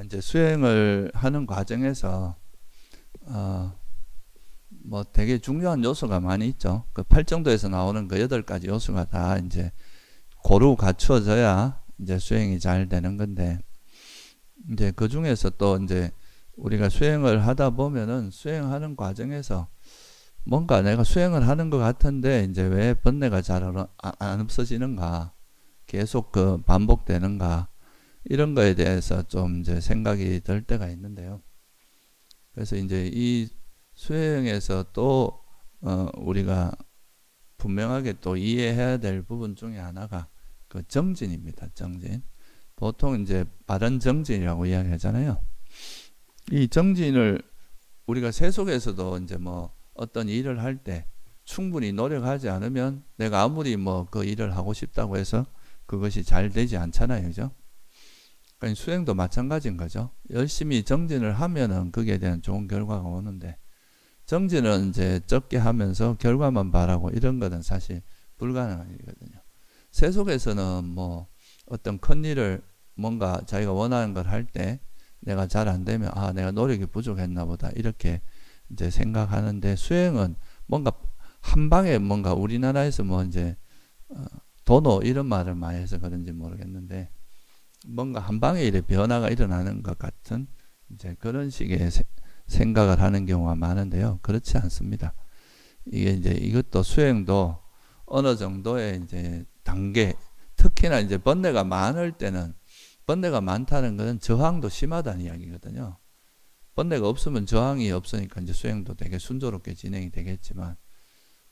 이제 수행을 하는 과정에서 뭐 되게 중요한 요소가 많이 있죠. 그 팔정도에서 나오는 그 8가지 요소가 다 이제 고루 갖추어져야 이제 수행이 잘 되는 건데, 이제 그 중에서 또 이제 우리가 수행을 하다 보면은 수행하는 과정에서 뭔가 내가 수행을 하는 것 같은데 이제 왜 번뇌가 잘 안 없어지는가, 계속 그 반복되는가, 이런 거에 대해서 좀 이제 생각이 들 때가 있는데요. 그래서 이제 이 수행에서 또 우리가 분명하게 또 이해해야 될 부분 중에 하나가 그 정진입니다. 정진. 보통 이제 바른 정진이라고 이야기하잖아요. 이 정진을 우리가 세속에서도 이제 뭐 어떤 일을 할 때 충분히 노력하지 않으면 내가 아무리 뭐 그 일을 하고 싶다고 해서 그것이 잘 되지 않잖아요. 그죠? 그러니까 수행도 마찬가지인 거죠. 열심히 정진을 하면은 거기에 대한 좋은 결과가 오는데, 정진은 이제 적게 하면서 결과만 바라고 이런 거는 사실 불가능한 일이거든요. 세속에서는 뭐 어떤 큰 일을 뭔가 자기가 원하는 걸 할 때 내가 잘 안 되면 내가 노력이 부족했나 보다 이렇게 이제 생각하는데, 수행은 뭔가 한 방에 뭔가 우리나라에서 뭐 이제 도노 이런 말을 많이 해서 그런지 모르겠는데 뭔가 한 방에 이래 변화가 일어나는 것 같은 이제 그런 식의 생각을 하는 경우가 많은데요. 그렇지 않습니다. 이게 이제 이것도 수행도 어느 정도의 이제 단계, 특히나 이제 번뇌가 많을 때는, 번뇌가 많다는 것은 저항도 심하다는 이야기거든요. 번뇌가 없으면 저항이 없으니까 이제 수행도 되게 순조롭게 진행이 되겠지만,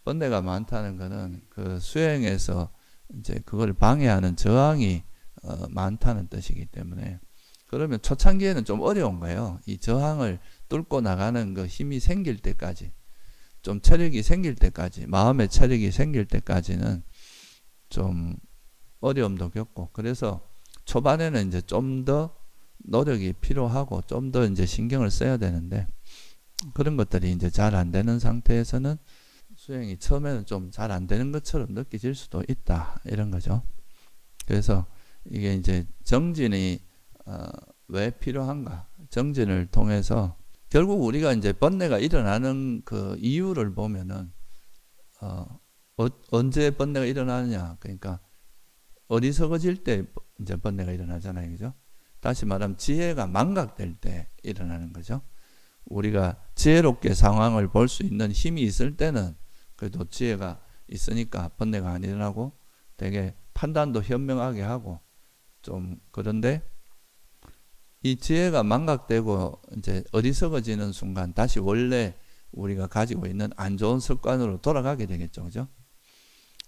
번뇌가 많다는 것은 그 수행에서 이제 그걸 방해하는 저항이 많다는 뜻이기 때문에, 그러면 초창기에는 좀 어려운 거예요. 이 저항을 뚫고 나가는 그 힘이 생길 때까지, 좀 체력이 생길 때까지, 마음의 체력이 생길 때까지는 좀 어려움도 겪고, 그래서 초반에는 이제 좀 더 노력이 필요하고 좀 더 이제 신경을 써야 되는데, 그런 것들이 이제 잘 안 되는 상태에서는 수행이 처음에는 좀 잘 안 되는 것처럼 느껴질 수도 있다, 이런 거죠. 그래서 이게 이제 정진이 왜 필요한가? 정진을 통해서 결국 우리가 이제 번뇌가 일어나는 그 이유를 보면은 언제 번뇌가 일어나느냐? 그러니까 어리석어질 때 이제 번뇌가 일어나잖아요, 그죠? 다시 말하면 지혜가 망각될 때 일어나는 거죠. 우리가 지혜롭게 상황을 볼 수 있는 힘이 있을 때는 그래도 지혜가 있으니까 번뇌가 안 일어나고 되게 판단도 현명하게 하고 좀 그런데, 이 지혜가 망각되고 이제 어리석어지는 순간 다시 원래 우리가 가지고 있는 안 좋은 습관으로 돌아가게 되겠죠, 그죠?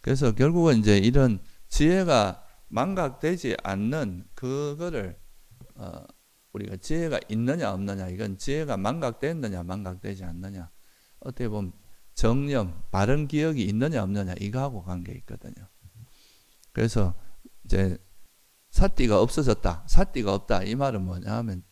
그래서 결국은 이제 이런 지혜가 망각되지 않는 그거를 우리가 지혜가 있느냐 없느냐, 이건 지혜가 망각됐느냐 망각되지 않느냐, 어떻게 보면 정념, 바른 기억이 있느냐 없느냐 이거하고 관계 있거든요. 그래서 이제 사띠가 없어졌다, 사띠가 없다, 이 말은 뭐냐 하면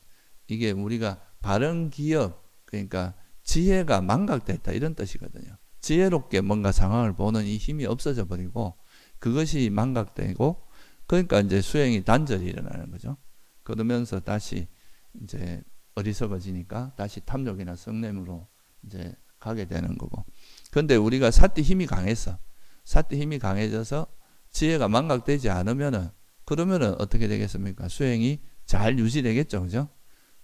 이게 우리가 바른 기억, 그러니까 지혜가 망각됐다 이런 뜻이거든요. 지혜롭게 뭔가 상황을 보는 이 힘이 없어져 버리고 그것이 망각되고, 그러니까 이제 수행이 단절이 일어나는 거죠. 그러면서 다시 이제 어리석어지니까 다시 탐욕이나 성냄으로 이제 가게 되는 거고. 그런데 우리가 사띠 힘이 강했어. 사띠 힘이 강해져서 지혜가 망각되지 않으면은, 그러면은 어떻게 되겠습니까? 수행이 잘 유지되겠죠, 그죠?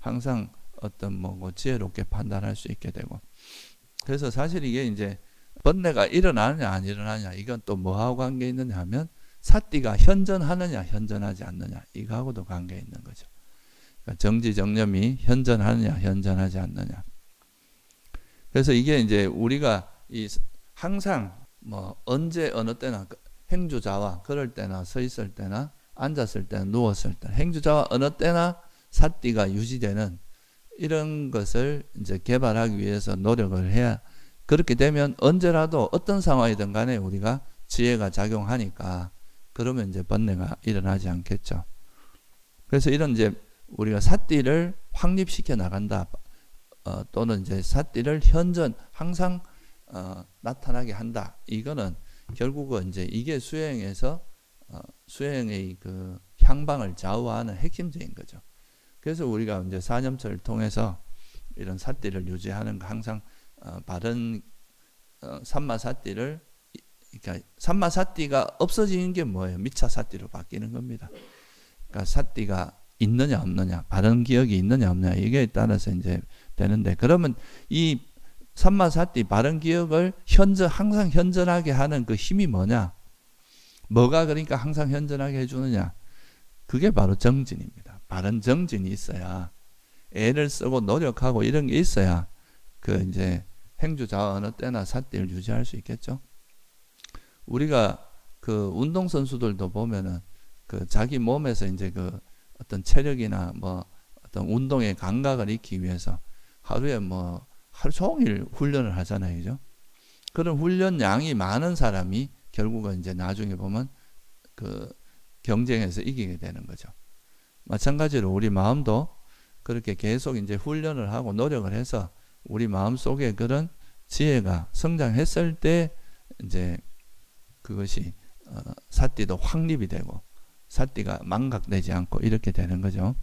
항상 어떤 뭐 지혜롭게 판단할 수 있게 되고. 그래서 사실 이게 이제 번뇌가 일어나느냐 안 일어나느냐, 이건 또 뭐하고 관계 있느냐 하면 사띠가 현전하느냐 현전하지 않느냐 이거하고도 관계 있는 거죠. 그러니까 정지정념이 현전하느냐 현전하지 않느냐. 그래서 이게 이제 우리가 항상 뭐 언제 어느 때나 행주자와 걸을 때나 서 있을 때나 앉았을 때나 누웠을 때, 행주자와 어느 때나 사띠가 유지되는 이런 것을 이제 개발하기 위해서 노력을 해야, 그렇게 되면 언제라도 어떤 상황이든 간에 우리가 지혜가 작용하니까 그러면 이제 번뇌가 일어나지 않겠죠. 그래서 이런 이제 우리가 사띠를 확립시켜 나간다, 또는 이제 사띠를 현전 항상 나타나게 한다. 이거는 결국은 이제 이게 수행에서 수행의 그 향방을 좌우하는 핵심적인 거죠. 그래서 우리가 이제 사념처를 통해서 이런 삿띠를 유지하는 거 항상 바른 삼마삿띠를, 그러니까 삼마삿띠가 없어지는 게 뭐예요? 미차삿띠로 바뀌는 겁니다. 그러니까 삿띠가 있느냐 없느냐, 바른 기억이 있느냐 없느냐, 이게 따라서 이제 되는데, 그러면 이 삼마삿띠 바른 기억을 항상 현전하게 하는 그 힘이 뭐냐? 뭐가 그러니까 항상 현전하게 해주느냐? 그게 바로 정진입니다. 바른 정진이 있어야, 애를 쓰고 노력하고 이런 게 있어야 그 이제 행주자와 어느 때나 삿띠를 유지할 수 있겠죠. 우리가 그 운동선수들도 보면은 그 자기 몸에서 이제 그 어떤 체력이나 뭐 어떤 운동의 감각을 익히기 위해서 하루에 뭐 하루 종일 훈련을 하잖아요. 그죠? 그런 훈련량이 많은 사람이 결국은 이제 나중에 보면 그 경쟁에서 이기게 되는 거죠. 마찬가지로 우리 마음도 그렇게 계속 이제 훈련을 하고 노력을 해서 우리 마음 속에 그런 지혜가 성장했을 때 이제 그것이 삿띠도 확립이 되고 삿띠가 망각되지 않고 이렇게 되는 거죠.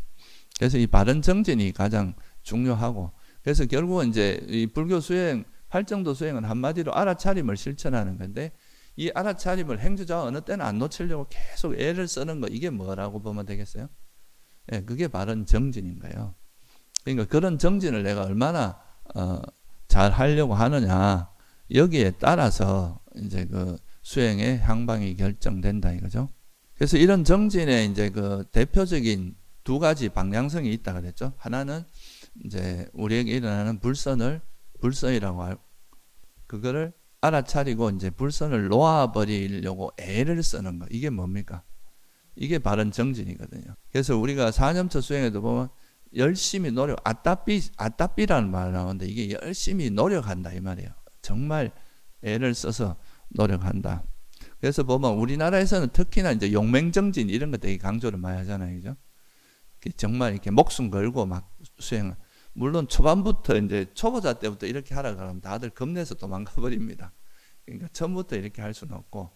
그래서 이 바른 정진이 가장 중요하고, 그래서 결국은 이제 이 불교 수행, 팔정도 수행은 한마디로 알아차림을 실천하는 건데, 이 알아차림을 행주자와 어느 때는 안 놓치려고 계속 애를 쓰는 거, 이게 뭐라고 보면 되겠어요? 예, 그게 바른 정진인 거예요. 그러니까 그런 정진을 내가 얼마나 잘 하려고 하느냐, 여기에 따라서 이제 그 수행의 향방이 결정된다 이거죠. 그래서 이런 정진에 이제 그 대표적인 두 가지 방향성이 있다 그랬죠. 하나는 이제 우리에게 일어나는 불선이라고 하고, 그거를 알아차리고 이제 불선을 놓아버리려고 애를 쓰는 거, 이게 뭡니까? 이게 바른 정진이거든요. 그래서 우리가 사념처 수행에도 보면 열심히 아따삐라는 말 나오는데, 이게 열심히 노력한다 이 말이에요. 정말 애를 써서 노력한다. 그래서 보면 우리나라에서는 특히나 이제 용맹정진 이런 거 되게 강조를 많이 하잖아요. 그죠? 정말 이렇게 목숨 걸고 막 수행을. 물론 초반부터 이제 초보자 때부터 이렇게 하라 그러면 다들 겁내서 도망가 버립니다. 그러니까 처음부터 이렇게 할 수는 없고,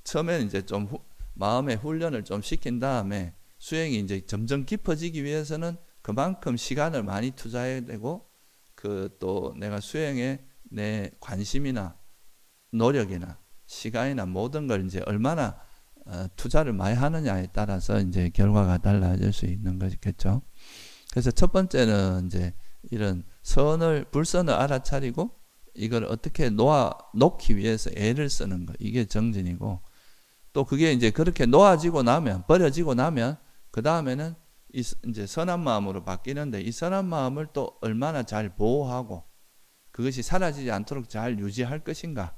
처음에는 이제 좀 마음의 훈련을 좀 시킨 다음에 수행이 이제 점점 깊어지기 위해서는 그만큼 시간을 많이 투자해야 되고, 그 또 내가 수행에 내 관심이나 노력이나 시간이나 모든 걸 이제 얼마나 투자를 많이 하느냐에 따라서 이제 결과가 달라질 수 있는 거겠죠. 그래서 첫 번째는 이제 이런 불선을 알아차리고 이걸 어떻게 놓기 위해서 애를 쓰는 거, 이게 정진이고, 또 그게 이제 그렇게 놓아지고 나면, 버려지고 나면 그 다음에는 이제 선한 마음으로 바뀌는데, 이 선한 마음을 또 얼마나 잘 보호하고 그것이 사라지지 않도록 잘 유지할 것인가,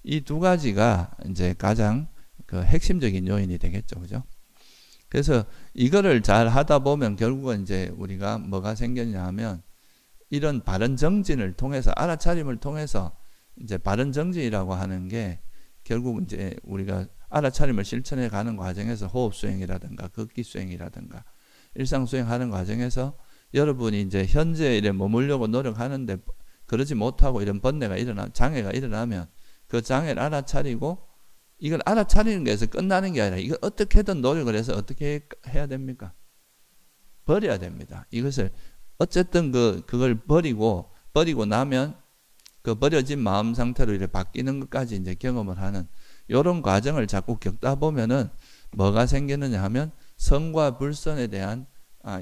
이 두 가지가 이제 가장 그 핵심적인 요인이 되겠죠. 그죠? 그래서 이거를 잘 하다 보면 결국은 이제 우리가 뭐가 생겼냐 하면, 이런 바른 정진을 통해서, 알아차림을 통해서 이제 바른 정진이라고 하는 게 결국 이제 우리가 알아차림을 실천해 가는 과정에서 호흡 수행이라든가 걷기 수행이라든가 일상 수행하는 과정에서 여러분이 이제 현재 일에 머물려고 노력하는데 그러지 못하고 이런 장애가 일어나면 그 장애를 알아차리고, 이걸 알아차리는 것에서 끝나는 게 아니라 이걸 어떻게든 노력을 해서 어떻게 해야 됩니까? 버려야 됩니다. 이것을 어쨌든 그걸 버리고 나면 그 버려진 마음 상태로 이렇게 바뀌는 것까지 이제 경험을 하는 이런 과정을 자꾸 겪다 보면은 뭐가 생기느냐 하면, 선과 불선에 대한,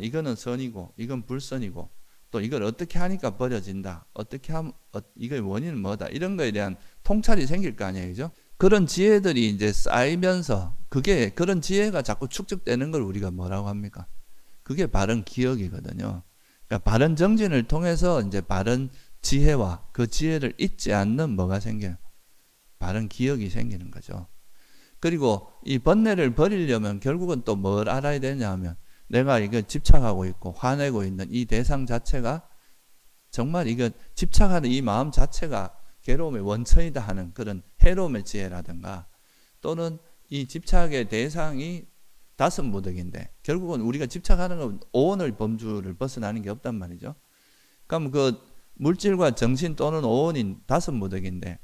이거는 선이고 이건 불선이고, 또 이걸 어떻게 하니까 버려진다, 어떻게 하면 이거의 원인은 뭐다, 이런 거에 대한 통찰이 생길 거 아니에요. 그죠? 그런 지혜들이 이제 쌓이면서 그런 지혜가 자꾸 축적되는 걸 우리가 뭐라고 합니까? 그게 바른 기억이거든요. 그러니까 바른 정진을 통해서 이제 바른 지혜와 그 지혜를 잊지 않는 뭐가 생겨요? 바른 기억이 생기는 거죠. 그리고 이 번뇌를 버리려면 결국은 또 뭘 알아야 되냐 하면, 내가 이거 집착하고 있고 화내고 있는 이 대상 자체가 정말 이거 집착하는 이 마음 자체가 괴로움의 원천이다 하는 그런 해로움의 지혜라든가, 또는 이 집착의 대상이 다섯 무덕인데 결국은 우리가 집착하는 건 오온의 범주를 벗어나는 게 없단 말이죠. 그럼 그 물질과 정신 또는 오온인 다섯 무덕인데,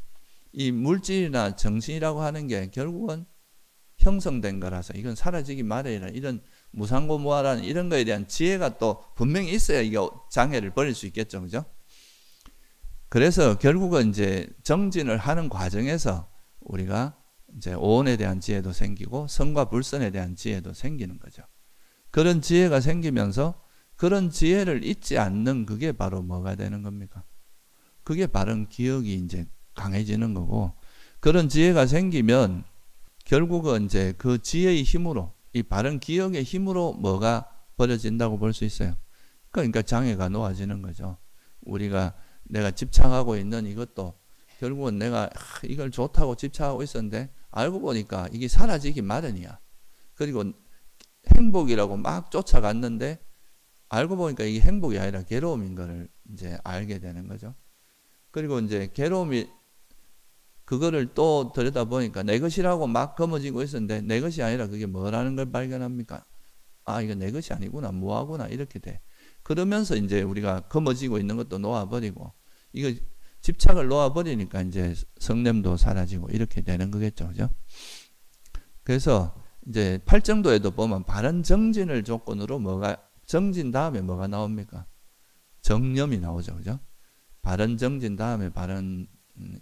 이 물질이나 정신이라고 하는 게 결국은 형성된 거라서 이건 사라지기 마련이라, 이런 무상고무하라는 이런 거에 대한 지혜가 또 분명히 있어야 이게 장애를 버릴 수 있겠죠. 그죠? 그래서 결국은 이제 정진을 하는 과정에서 우리가 이제 오온에 대한 지혜도 생기고 성과 불선에 대한 지혜도 생기는 거죠. 그런 지혜가 생기면서 그런 지혜를 잊지 않는 그게 바로 뭐가 되는 겁니까? 그게 바른 기억이 이제 강해지는 거고, 그런 지혜가 생기면 결국은 이제 그 지혜의 힘으로, 이 바른 기억의 힘으로 뭐가 버려진다고 볼 수 있어요. 그러니까 장애가 놓아지는 거죠. 내가 집착하고 있는 이것도 결국은 내가 이걸 좋다고 집착하고 있었는데 알고 보니까 이게 사라지기 마련이야. 그리고 행복이라고 막 쫓아갔는데 알고 보니까 이게 행복이 아니라 괴로움인 거를 이제 알게 되는 거죠. 그리고 이제 괴로움이 그거를 또 들여다보니까 내 것이라고 막 거머쥐고 있었는데 내 것이 아니라 그게 뭐라는 걸 발견합니까? 아, 이거 내 것이 아니구나, 뭐하구나, 이렇게 돼. 그러면서 이제 우리가 거머쥐고 있는 것도 놓아버리고, 이거 집착을 놓아버리니까 이제 성냄도 사라지고 이렇게 되는 거겠죠. 그죠? 그래서 이제 팔정도에도 보면 바른 정진을 조건으로 정진 다음에 뭐가 나옵니까? 정념이 나오죠. 그죠? 바른 정진 다음에 바른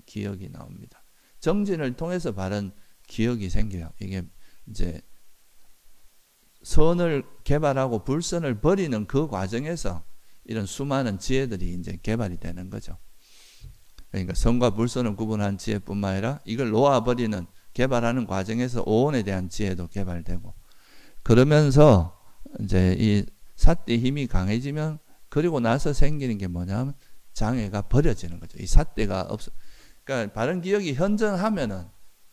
기억이 나옵니다. 정진을 통해서 바른 기억이 생겨요. 이게 이제 선을 개발하고 불선을 버리는 그 과정에서 이런 수많은 지혜들이 이제 개발이 되는 거죠. 그러니까 선과 불선을 구분한 지혜뿐만 아니라 이걸 놓아버리는, 개발하는 과정에서 오온에 대한 지혜도 개발되고, 그러면서 이제 이 삿대의 힘이 강해지면 그리고 나서 생기는 게 뭐냐면 장애가 버려지는 거죠. 이 삿대가 그러니까 바른 기억이 현존하면은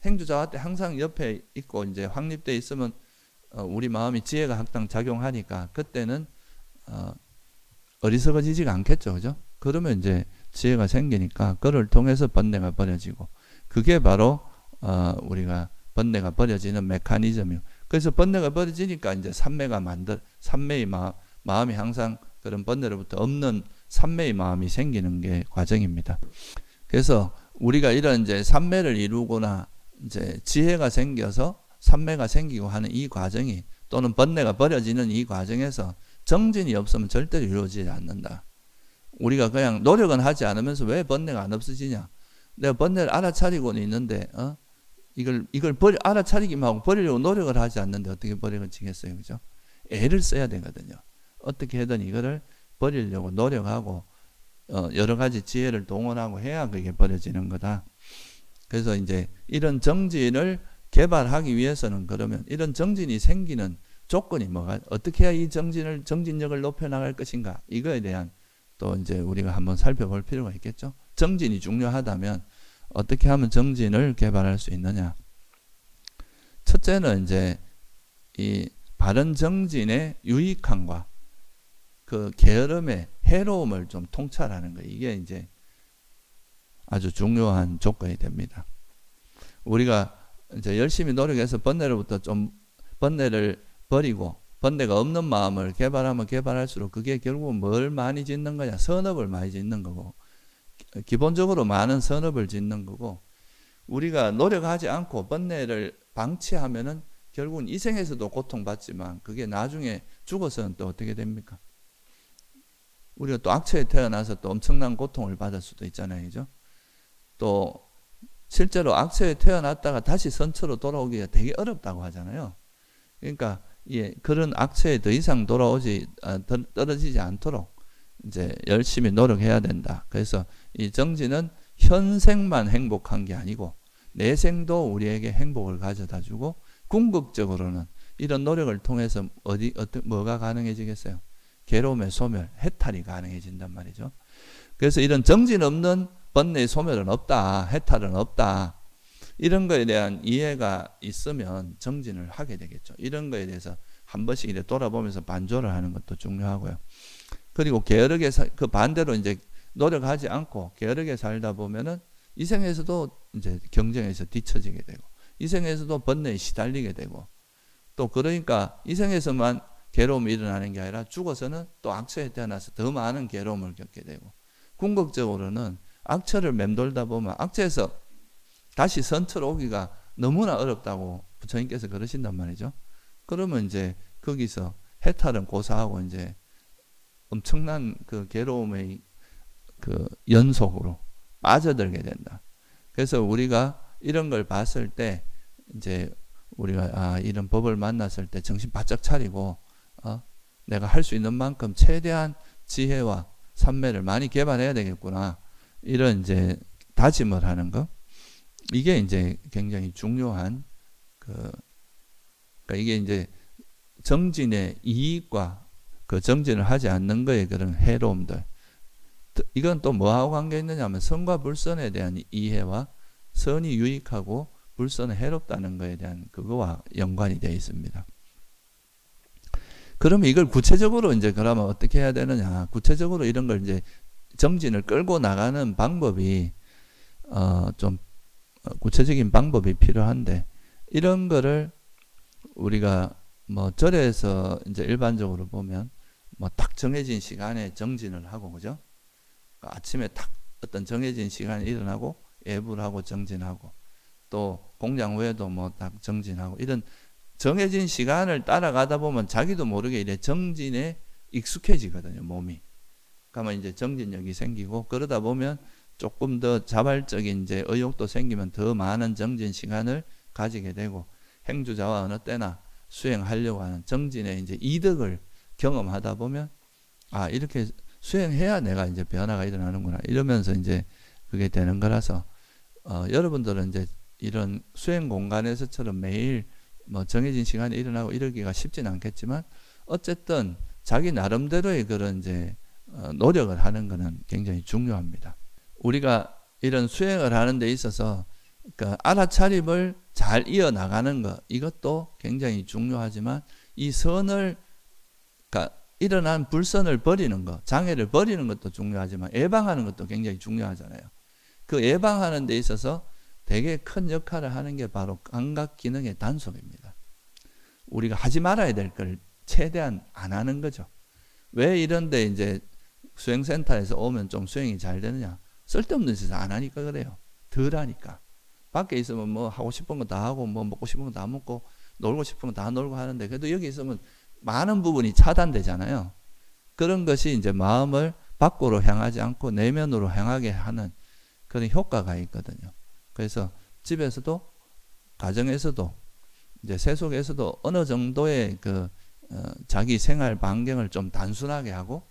행주자화 때 항상 옆에 있고 이제 확립되어 있으면 우리 마음이 지혜가 항상 작용하니까 그때는 어리석어지지가 않겠죠. 그죠? 그러면 이제 지혜가 생기니까 그를 통해서 번뇌가 버려지고, 그게 바로 우리가 번뇌가 버려지는 메커니즘이에요. 그래서 번뇌가 버려지니까 이제 삼매의 마음이 항상 그런 번뇌로부터 없는 삼매의 마음이 생기는 게 과정입니다. 그래서 우리가 이런 이제 삼매를 이루거나 이제 지혜가 생겨서 삼매가 생기고 하는 이 과정이, 또는 번뇌가 버려지는 이 과정에서 정진이 없으면 절대로 이루어지지 않는다. 우리가 그냥 노력은 하지 않으면서 왜 번뇌가 안 없어지냐? 내가 번뇌를 알아차리고는 있는데, 이걸 알아차리기만 하고 버리려고 노력을 하지 않는데 어떻게 버려지겠어요? 그죠? 애를 써야 되거든요. 어떻게 하든 이거를 버리려고 노력하고, 여러 가지 지혜를 동원하고 해야 그게 버려지는 거다. 그래서 이제 이런 정진을 개발하기 위해서는, 그러면 이런 정진이 생기는 조건이 어떻게 해야 이 정진력을 높여나갈 것인가? 이거에 대한 또 이제 우리가 한번 살펴볼 필요가 있겠죠. 정진이 중요하다면 어떻게 하면 정진을 개발할 수 있느냐? 첫째는 이제 이 바른 정진의 유익함과 그 게으름의 해로움을 좀 통찰하는 거, 이게 이제 아주 중요한 조건이 됩니다. 우리가 이제 열심히 노력해서 번뇌를 버리고 번뇌가 없는 마음을 개발하면 개발할수록 그게 결국은 뭘 많이 짓는 거냐? 선업을 많이 짓는 거고, 기본적으로 많은 선업을 짓는 거고, 우리가 노력하지 않고 번뇌를 방치하면은 결국은 이 생에서도 고통받지만 그게 나중에 죽어서는 또 어떻게 됩니까? 우리가 또 악처에 태어나서 또 엄청난 고통을 받을 수도 있잖아요. 그죠? 또 실제로 악처에 태어났다가 다시 선처로 돌아오기가 되게 어렵다고 하잖아요. 그러니까 그런 악처에 더 이상 떨어지지 않도록 이제 열심히 노력해야 된다. 그래서 이 정진은 현생만 행복한 게 아니고 내생도 우리에게 행복을 가져다 주고, 궁극적으로는 이런 노력을 통해서 뭐가 가능해지겠어요? 괴로움의 소멸, 해탈이 가능해진단 말이죠. 그래서 이런 정진 없는 번뇌의 소멸은 없다, 해탈은 없다, 이런 거에 대한 이해가 있으면 정진을 하게 되겠죠. 이런 거에 대해서 한 번씩 이렇게 돌아보면서 반조를 하는 것도 중요하고요. 그리고 게으르게 그 반대로 이제 노력하지 않고 게으르게 살다 보면은 이 생에서도 이제 경쟁에서 뒤처지게 되고, 이 생에서도 번뇌에 시달리게 되고, 또 그러니까 이 생에서만 괴로움이 일어나는 게 아니라 죽어서는 또 악처에 태어나서 더 많은 괴로움을 겪게 되고, 궁극적으로는 악처를 맴돌다 보면 악처에서 다시 선처로 오기가 너무나 어렵다고 부처님께서 그러신단 말이죠. 그러면 이제 그 거기서 해탈은 고사하고 이제 엄청난 그 괴로움의 그 연속으로 빠져들게 된다. 그래서 우리가 이런 걸 봤을 때 이제 우리가 이런 법을 만났을 때 정신 바짝 차리고 내가 할 수 있는 만큼 최대한 지혜와 삼매를 많이 개발해야 되겠구나. 이런 이제 다짐을 하는 거. 이게 이제 굉장히 중요한 그러니까 이게 이제 정진의 이익과 그 정진을 하지 않는 거에 그런 해로움들. 이건 또 뭐하고 관계 있느냐 하면 선과 불선에 대한 이해와 선이 유익하고 불선은 해롭다는 것에 대한 그거와 연관이 되어 있습니다. 그러면 이걸 구체적으로 이제 그러면 어떻게 해야 되느냐? 구체적으로 이런 걸 이제 정진을 끌고 나가는 방법이 좀 구체적인 방법이 필요한데 이런 거를 우리가 뭐 절에서 이제 일반적으로 보면 뭐 딱 정해진 시간에 정진을 하고 그죠? 아침에 딱 어떤 정해진 시간에 일어나고 예불 하고 정진하고 또 공양 후에도 뭐 딱 정진하고 이런 정해진 시간을 따라가다 보면 자기도 모르게 이래 정진에 익숙해지거든요, 몸이. 그러면 이제 정진력이 생기고 그러다 보면 조금 더 자발적인 이제 의욕도 생기면 더 많은 정진 시간을 가지게 되고 행주자와 어느 때나 수행하려고 하는 정진의 이제 이득을 경험하다 보면 이렇게 수행해야 내가 이제 변화가 일어나는구나 이러면서 이제 그게 되는 거라서 여러분들은 이제 이런 수행 공간에서처럼 매일 뭐 정해진 시간에 일어나고 이러기가 쉽진 않겠지만 어쨌든 자기 나름대로의 그런 이제 노력을 하는 것은 굉장히 중요합니다. 우리가 이런 수행을 하는 데 있어서 그러니까 알아차림을 잘 이어나가는 것 이것도 굉장히 중요하지만 이 선을 그러니까 일어난 불선을 버리는 것, 장애를 버리는 것도 중요하지만 예방하는 것도 굉장히 중요하잖아요. 그 예방하는 데 있어서 되게 큰 역할을 하는 게 바로 감각 기능의 단속입니다. 우리가 하지 말아야 될 걸 최대한 안 하는 거죠. 왜 이런데 이제 수행센터에서 오면 좀 수행이 잘 되느냐? 쓸데없는 짓을 안 하니까 그래요. 덜 하니까. 밖에 있으면 뭐 하고 싶은 거 다 하고 뭐 먹고 싶은 거 다 먹고 놀고 싶은 거 다 놀고 하는데 그래도 여기 있으면 많은 부분이 차단되잖아요. 그런 것이 이제 마음을 밖으로 향하지 않고 내면으로 향하게 하는 그런 효과가 있거든요. 그래서 집에서도 가정에서도 이제 세속에서도 어느 정도의 그 자기 생활 반경을 좀 단순하게 하고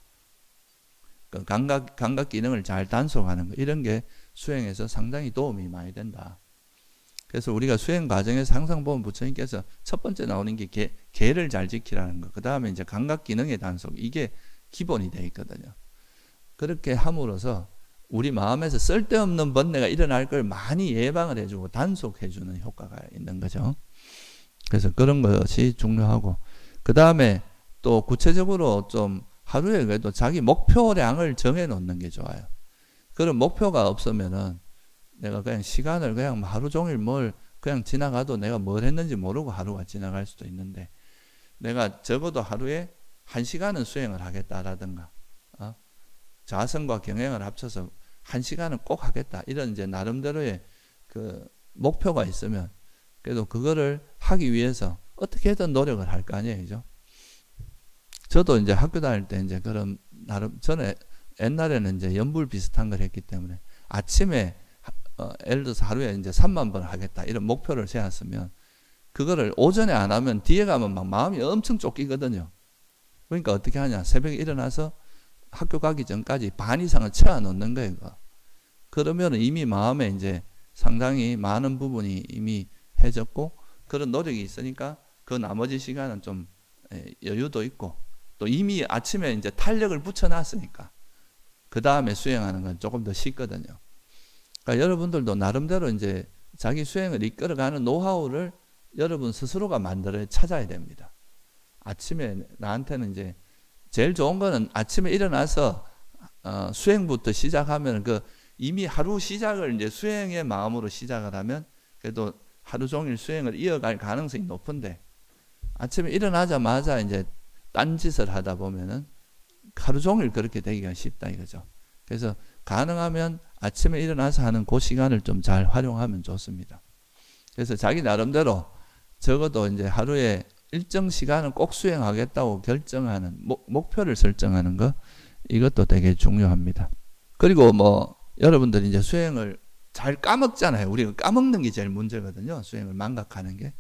그 감각 기능을 잘 단속하는 거 이런 게 수행에서 상당히 도움이 많이 된다. 그래서 우리가 수행 과정에서 항상 보면 부처님께서 첫 번째 나오는 게 계를 잘 지키라는 거. 그 다음에 이제 감각 기능의 단속 이게 기본이 되어 있거든요. 그렇게 함으로써 우리 마음에서 쓸데없는 번뇌가 일어날 걸 많이 예방을 해주고 단속해주는 효과가 있는 거죠. 그래서 그런 것이 중요하고 그 다음에 또 구체적으로 좀 하루에 그래도 자기 목표량을 정해 놓는 게 좋아요. 그런 목표가 없으면은 내가 그냥 시간을 그냥 하루 종일 뭘 그냥 지나가도 내가 뭘 했는지 모르고 하루가 지나갈 수도 있는데 내가 적어도 하루에 1시간은 수행을 하겠다라든가 자성과 경행을 합쳐서 1시간은 꼭 하겠다 이런 이제 나름대로의 그 목표가 있으면 그래도 그거를 하기 위해서 어떻게든 노력을 할 거 아니에요, 그죠? 저도 이제 학교 다닐 때 이제 그런 나름 전에 옛날에는 이제 연불 비슷한 걸 했기 때문에 아침에 예를 들어서 하루에 이제 3만 번 하겠다 이런 목표를 세웠으면 그거를 오전에 안 하면 뒤에 가면 막 마음이 엄청 쫓기거든요. 그러니까 어떻게 하냐? 새벽에 일어나서 학교 가기 전까지 반 이상을 채워 놓는 거예요. 그러면 이미 마음에 이제 상당히 많은 부분이 이미 해졌고 그런 노력이 있으니까 그 나머지 시간은 좀 여유도 있고 또 이미 아침에 이제 탄력을 붙여놨으니까 그 다음에 수행하는 건 조금 더 쉽거든요. 그러니까 여러분들도 나름대로 이제 자기 수행을 이끌어가는 노하우를 여러분 스스로가 만들어 찾아야 됩니다. 아침에 나한테는 이제 제일 좋은 거는 아침에 일어나서 수행부터 시작하면 그 이미 하루 시작을 이제 수행의 마음으로 시작을 하면 그래도 하루 종일 수행을 이어갈 가능성이 높은데 아침에 일어나자마자 이제 딴짓을 하다 보면은 하루 종일 그렇게 되기가 쉽다 이거죠. 그래서 가능하면 아침에 일어나서 하는 그 시간을 좀 잘 활용하면 좋습니다. 그래서 자기 나름대로 적어도 이제 하루에 일정 시간은 꼭 수행하겠다고 결정하는 목표를 설정하는 거, 이것도 되게 중요합니다. 그리고 뭐 여러분들이 이제 수행을 잘 까먹잖아요. 우리가 까먹는 게 제일 문제거든요. 수행을 망각하는 게.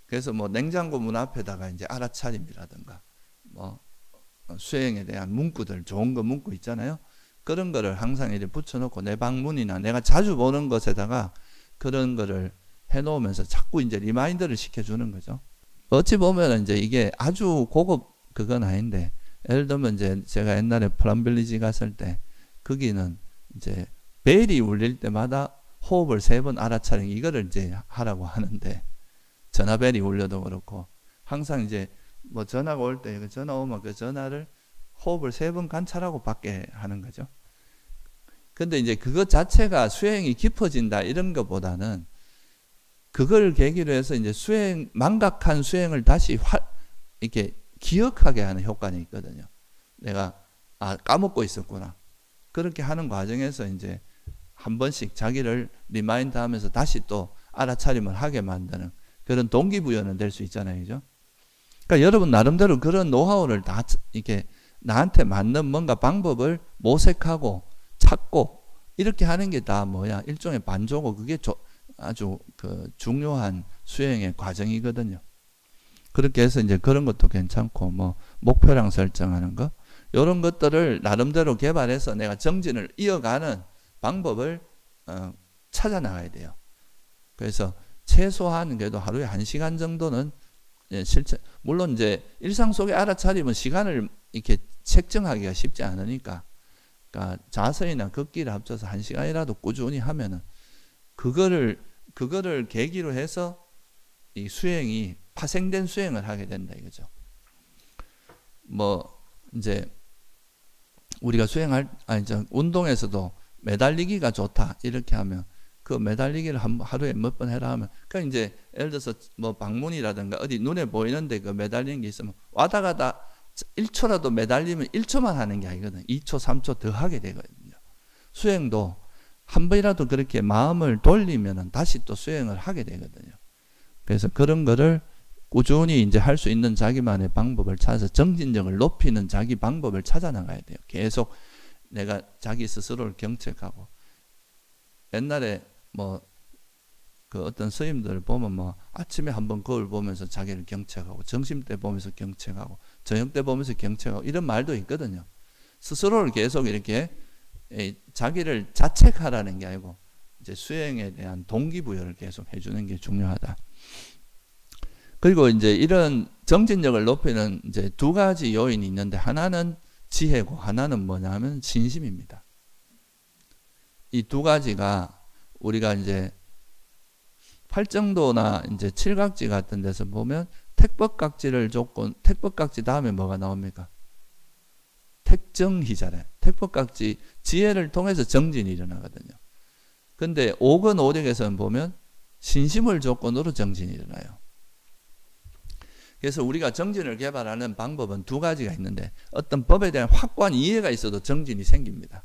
그래서 뭐 냉장고 문 앞에다가 이제 알아차림이라든가 뭐 수행에 대한 문구들, 좋은 거 문구 있잖아요. 그런 거를 항상 이렇게 붙여놓고 내 방문이나 내가 자주 보는 것에다가 그런 거를 해놓으면서 자꾸 이제 리마인드를 시켜주는 거죠. 어찌 보면 이제 이게 아주 고급 그건 아닌데, 예를 들면 이제 제가 옛날에 플럼빌리지 갔을 때 거기는 이제 벨이 울릴 때마다 호흡을 3번 알아차리기, 이거를 이제 하라고 하는데, 전화벨이 울려도 그렇고 항상 이제 뭐 전화가 올 때 전화 오면 그 전화를 호흡을 3번 관찰하고 받게 하는 거죠. 근데 이제 그것 자체가 수행이 깊어진다 이런 것보다는 그걸 계기로 해서 이제 망각한 수행을 다시 이렇게 기억하게 하는 효과는 있거든요. 내가 까먹고 있었구나. 그렇게 하는 과정에서 이제 한 번씩 자기를 리마인드 하면서 다시 또 알아차림을 하게 만드는 그런 동기부여는 될 수 있잖아요. 그죠? 그러니까 여러분 나름대로 그런 노하우를 다 이렇게 나한테 맞는 뭔가 방법을 모색하고 찾고 이렇게 하는 게 다 뭐야? 일종의 반조고, 그게 아주 그 중요한 수행의 과정이거든요. 그렇게 해서 이제 그런 것도 괜찮고, 뭐 목표량 설정하는 거, 이런 것들을 나름대로 개발해서 내가 정진을 이어가는 방법을 찾아 나가야 돼요. 그래서 최소한 그래도 하루에 1시간 정도는 실천, 물론 이제 일상 속에 알아차리면 시간을 이렇게 책정하기가 쉽지 않으니까, 그러니까 자서이나 걷기를 합쳐서 1시간이라도 꾸준히 하면은 그거를 계기로 해서 이 수행이 파생된 수행을 하게 된다 이거죠. 뭐 이제 우리가 운동에서도 매달리기가 좋다 이렇게 하면 그 매달리기를 하루에 몇 번 해라 하면, 그러니까 이제 예를 들어서 뭐 방문이라든가 어디 눈에 보이는데 그 매달리는 게 있으면 와다 가다 1초라도 매달리면 1초만 하는 게 아니거든요. 2초, 3초 더 하게 되거든요. 수행도 한 번이라도 그렇게 마음을 돌리면 다시 또 수행을 하게 되거든요. 그래서 그런 거를 꾸준히 이제 할 수 있는 자기만의 방법을 찾아서 정진력을 높이는 자기 방법을 찾아 나가야 돼요. 계속 내가 자기 스스로를 경책하고, 옛날에 뭐 그 어떤 스님들 보면 뭐 아침에 한번 거울 보면서 자기를 경책하고, 점심때 보면서 경책하고, 저녁때 보면서 경책하고, 이런 말도 있거든요. 스스로를 계속 이렇게 자기를 자책하라는 게 아니고 이제 수행에 대한 동기부여를 계속 해주는 게 중요하다. 그리고 이제 이런 정진력을 높이는 이제 2가지 요인이 있는데, 하나는 지혜고 하나는 뭐냐면 신심입니다. 이 2가지가 우리가 이제 팔정도나 이제 칠각지 같은 데서 보면 택법각지를 택법각지 다음에 뭐가 나옵니까? 택정희잖아요. 택법각지, 지혜를 통해서 정진이 일어나거든요. 근데 오건 오력에서는 보면 신심을 조건으로 정진이 일어나요. 그래서 우리가 정진을 개발하는 방법은 2가지가 있는데, 어떤 법에 대한 확고한 이해가 있어도 정진이 생깁니다.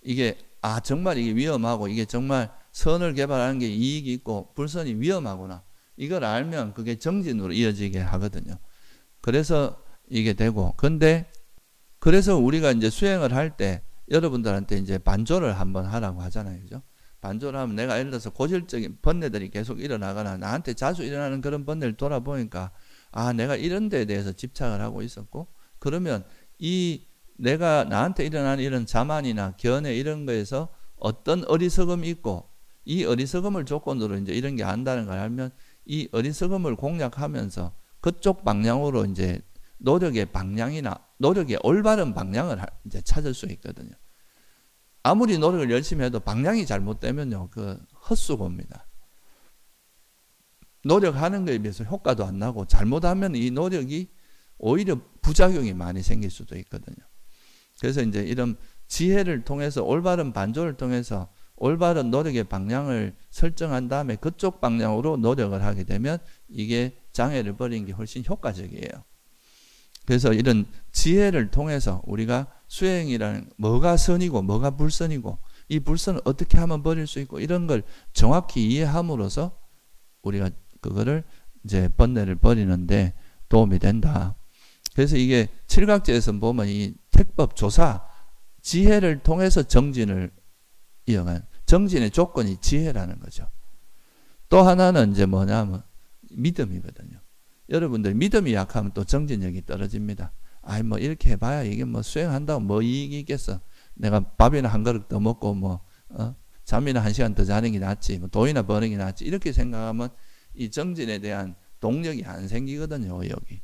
이게 정말 이게 위험하고 이게 정말 선을 개발하는 게 이익이 있고 불선이 위험하구나, 이걸 알면 그게 정진으로 이어지게 하거든요. 그래서 이게 되고, 근데 그래서 우리가 이제 수행을 할 때 여러분들한테 이제 반조를 한번 하라고 하잖아요. 그죠? 반조를 하면 내가 예를 들어서 고질적인 번뇌들이 계속 일어나거나 나한테 자주 일어나는 그런 번뇌를 돌아보니까 내가 이런 데에 대해서 집착을 하고 있었고, 그러면 내가 나한테 일어나는 이런 자만이나 견해 이런 거에서 어떤 어리석음이 있고, 이 어리석음을 조건으로 이제 이런 게 안다는 걸 알면 이 어리석음을 공략하면서 그쪽 방향으로 이제 노력의 방향이나 노력의 올바른 방향을 이제 찾을 수 있거든요. 아무리 노력을 열심히 해도 방향이 잘못되면요, 그 헛수고입니다. 노력하는 거에 비해서 효과도 안 나고, 잘못하면 이 노력이 오히려 부작용이 많이 생길 수도 있거든요. 그래서 이제 이런 지혜를 통해서 올바른 반조를 통해서 올바른 노력의 방향을 설정한 다음에 그쪽 방향으로 노력을 하게 되면 이게 장애를 버리는 게 훨씬 효과적이에요. 그래서 이런 지혜를 통해서 우리가 수행이라는 뭐가 선이고 뭐가 불선이고 이 불선을 어떻게 하면 버릴 수 있고 이런 걸 정확히 이해함으로써 우리가 그거를 이제 번뇌를 버리는데 도움이 된다. 그래서 이게 칠각지에서 보면 이 택법 조사 지혜를 통해서 정진을 이어간 정진의 조건이 지혜라는 거죠. 또 하나는 이제 뭐냐면 믿음이거든요. 여러분들 믿음이 약하면 또 정진력이 떨어집니다. 아이 뭐 이렇게 해봐야 이게 뭐 수행한다고 뭐 이익이 있겠어. 내가 밥이나 한 그릇 더 먹고 뭐 잠이나 1시간 더 자는 게 낫지, 뭐 돈이나 버는 게 낫지, 이렇게 생각하면 이 정진에 대한 동력이 안 생기거든요. 여기.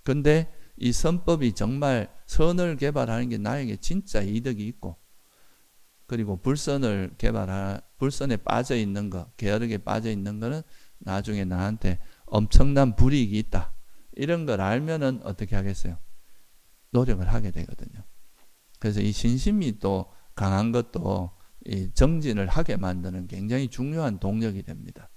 근데 이 선법이 정말 선을 개발하는 게 나에게 진짜 이득이 있고, 그리고 불선을 불선에 빠져 있는 거, 게으르게 빠져 있는 거는 나중에 나한테 엄청난 불이익이 있다. 이런 걸 알면은 어떻게 하겠어요? 노력을 하게 되거든요. 그래서 이 신심이 또 강한 것도 이 정진을 하게 만드는 굉장히 중요한 동력이 됩니다.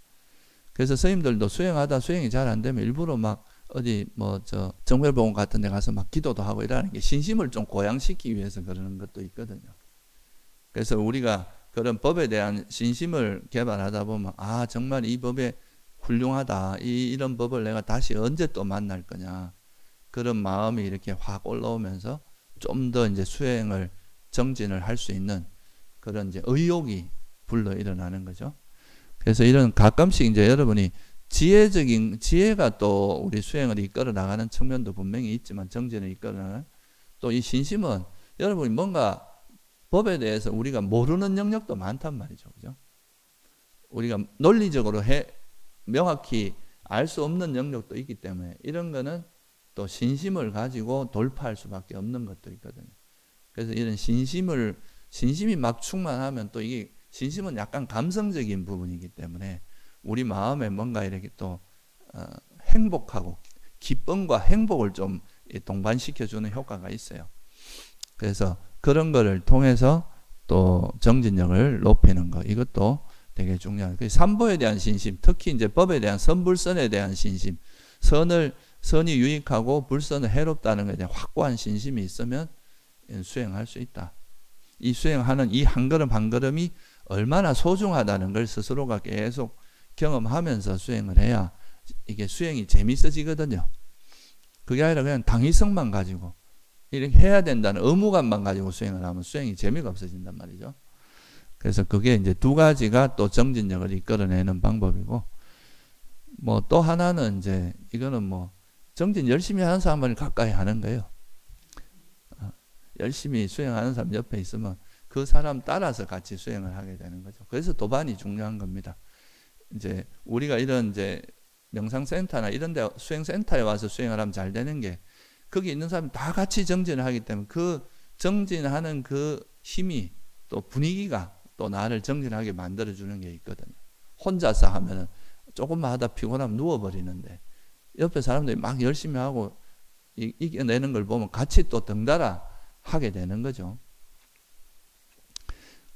그래서 스님들도 수행하다 수행이 잘 안 되면 일부러 막 어디 뭐 저 정별봉원 같은 데 가서 막 기도도 하고 이러는 게 신심을 좀 고양시키기 위해서 그러는 것도 있거든요. 그래서 우리가 그런 법에 대한 신심을 개발하다 보면 아 정말 이 법에 훌륭하다. 이런 법을 내가 다시 언제 또 만날 거냐. 그런 마음이 이렇게 확 올라오면서 좀 더 이제 수행을 정진을 할 수 있는 그런 이제 의욕이 불러 일어나는 거죠. 그래서 이런 가끔씩 이제 여러분이 지혜가 또 우리 수행을 이끌어 나가는 측면도 분명히 있지만 정진을 이끌어 나가는 또 이 신심은 여러분이 뭔가 법에 대해서 우리가 모르는 영역도 많단 말이죠. 그죠? 우리가 논리적으로 명확히 알 수 없는 영역도 있기 때문에 이런 거는 또 신심을 가지고 돌파할 수밖에 없는 것도 있거든요. 그래서 이런 신심이 막 충만하면 또 이게 신심은 약간 감성적인 부분이기 때문에 우리 마음에 뭔가 이렇게 또 행복하고 기쁨과 행복을 좀 동반시켜주는 효과가 있어요. 그래서 그런 거를 통해서 또 정진력을 높이는 거 이것도 되게 중요한. 그 삼보에 대한 신심, 특히 이제 법에 대한 선불선에 대한 신심, 선이 유익하고 불선은 해롭다는 것에 대한 확고한 신심이 있으면 수행할 수 있다. 이 수행하는 이 한 걸음 한 걸음이 얼마나 소중하다는 걸 스스로가 계속 경험하면서 수행을 해야 이게 수행이 재밌어지거든요. 그게 아니라 그냥 당위성만 가지고 이렇게 해야 된다는 의무감만 가지고 수행을 하면 수행이 재미가 없어진단 말이죠. 그래서 그게 이제 두 가지가 또 정진력을 이끌어내는 방법이고, 뭐 또 하나는 이제 이거는 뭐 정진 열심히 하는 사람을 가까이 하는 거예요. 열심히 수행하는 사람 옆에 있으면 그 사람 따라서 같이 수행을 하게 되는 거죠. 그래서 도반이 중요한 겁니다. 이제 우리가 이런 이제 명상센터나 이런 데 수행센터에 와서 수행을 하면 잘 되는 게 거기 있는 사람이 다 같이 정진을 하기 때문에 그 정진하는 그 힘이 또 분위기가 또 나를 정진하게 만들어주는 게 있거든요. 혼자서 하면은 조금만 하다 피곤하면 누워버리는데 옆에 사람들이 막 열심히 하고 이겨내는 걸 보면 같이 또 덩달아 하게 되는 거죠.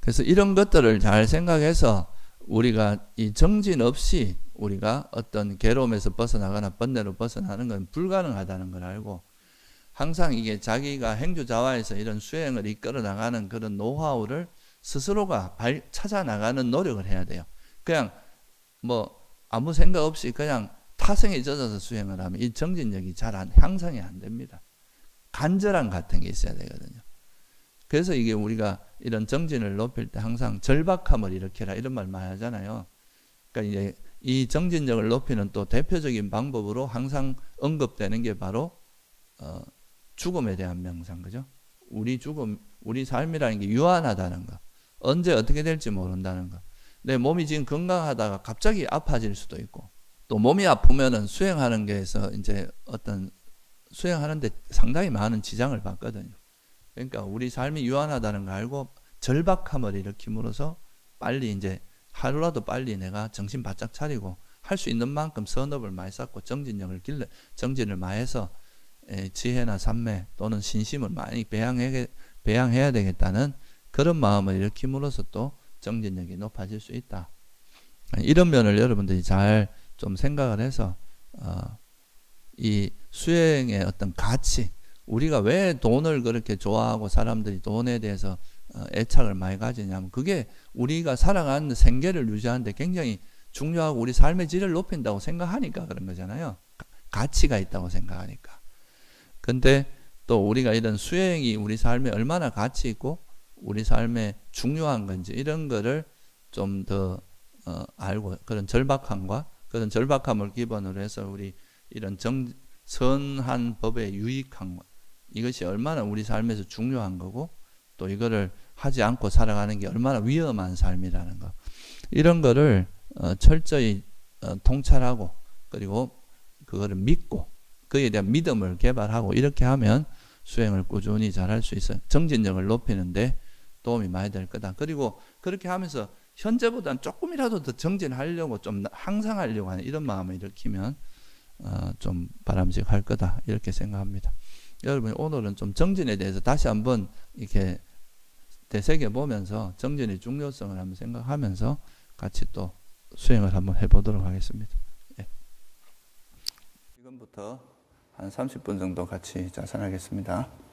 그래서 이런 것들을 잘 생각해서 우리가 이 정진 없이 우리가 어떤 괴로움에서 벗어나거나 번뇌로 벗어나는 건 불가능하다는 걸 알고 항상 이게 자기가 행주자화에서 이런 수행을 이끌어 나가는 그런 노하우를 스스로가 찾아 나가는 노력을 해야 돼요. 그냥 뭐 아무 생각 없이 그냥 타성에 젖어서 수행을 하면 이 정진력이 잘 향상이 안 됩니다. 간절함 같은 게 있어야 되거든요. 그래서 이게 우리가 이런 정진을 높일 때 항상 절박함을 일으켜라 이런 말 많이 하잖아요. 그러니까 이제 이 정진력을 높이는 또 대표적인 방법으로 항상 언급되는 게 바로 죽음에 대한 명상, 그죠? 우리 삶이라는 게 유한하다는 거, 언제 어떻게 될지 모른다는 거. 내 몸이 지금 건강하다가 갑자기 아파질 수도 있고, 또 몸이 아프면은 수행하는 게에서 이제 어떤 수행하는데 상당히 많은 지장을 받거든요. 그러니까 우리 삶이 유한하다는 걸 알고 절박함을 일으킴으로써 빨리 이제 하루라도 빨리 내가 정신 바짝 차리고 할 수 있는 만큼 선업을 많이 쌓고 정진을 많이 해서 지혜나 삼매 또는 신심을 많이 배양해야 되겠다는 그런 마음을 일으킴으로써 또 정진력이 높아질 수 있다. 이런 면을 여러분들이 잘 좀 생각을 해서 이 수행의 어떤 가치, 우리가 왜 돈을 그렇게 좋아하고 사람들이 돈에 대해서 애착을 많이 가지냐면 그게 우리가 살아가는 생계를 유지하는데 굉장히 중요하고 우리 삶의 질을 높인다고 생각하니까 그런 거잖아요. 가치가 있다고 생각하니까. 근데 또 우리가 이런 수행이 우리 삶에 얼마나 가치 있고 우리 삶에 중요한 건지 이런 거를 좀 더 알고 그런 절박함과 그런 절박함을 기본으로 해서 우리 이런 선한 법의 유익함 이것이 얼마나 우리 삶에서 중요한 거고 또 이거를 하지 않고 살아가는 게 얼마나 위험한 삶이라는 거 이런 거를 철저히 통찰하고 그리고 그거를 믿고 그에 대한 믿음을 개발하고 이렇게 하면 수행을 꾸준히 잘 할 수 있어요. 정진력을 높이는데 도움이 많이 될 거다. 그리고 그렇게 하면서 현재보다는 조금이라도 더 정진하려고 좀 향상하려고 하는 이런 마음을 일으키면 좀 바람직할 거다 이렇게 생각합니다. 여러분 오늘은 좀 정진에 대해서 다시 한번 이렇게 되새겨 보면서 정진의 중요성을 한번 생각하면서 같이 또 수행을 한번 해보도록 하겠습니다. 예. 지금부터 한 30분 정도 같이 자산하겠습니다.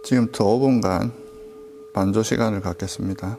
지금부터 5분간 반조 시간을 갖겠습니다.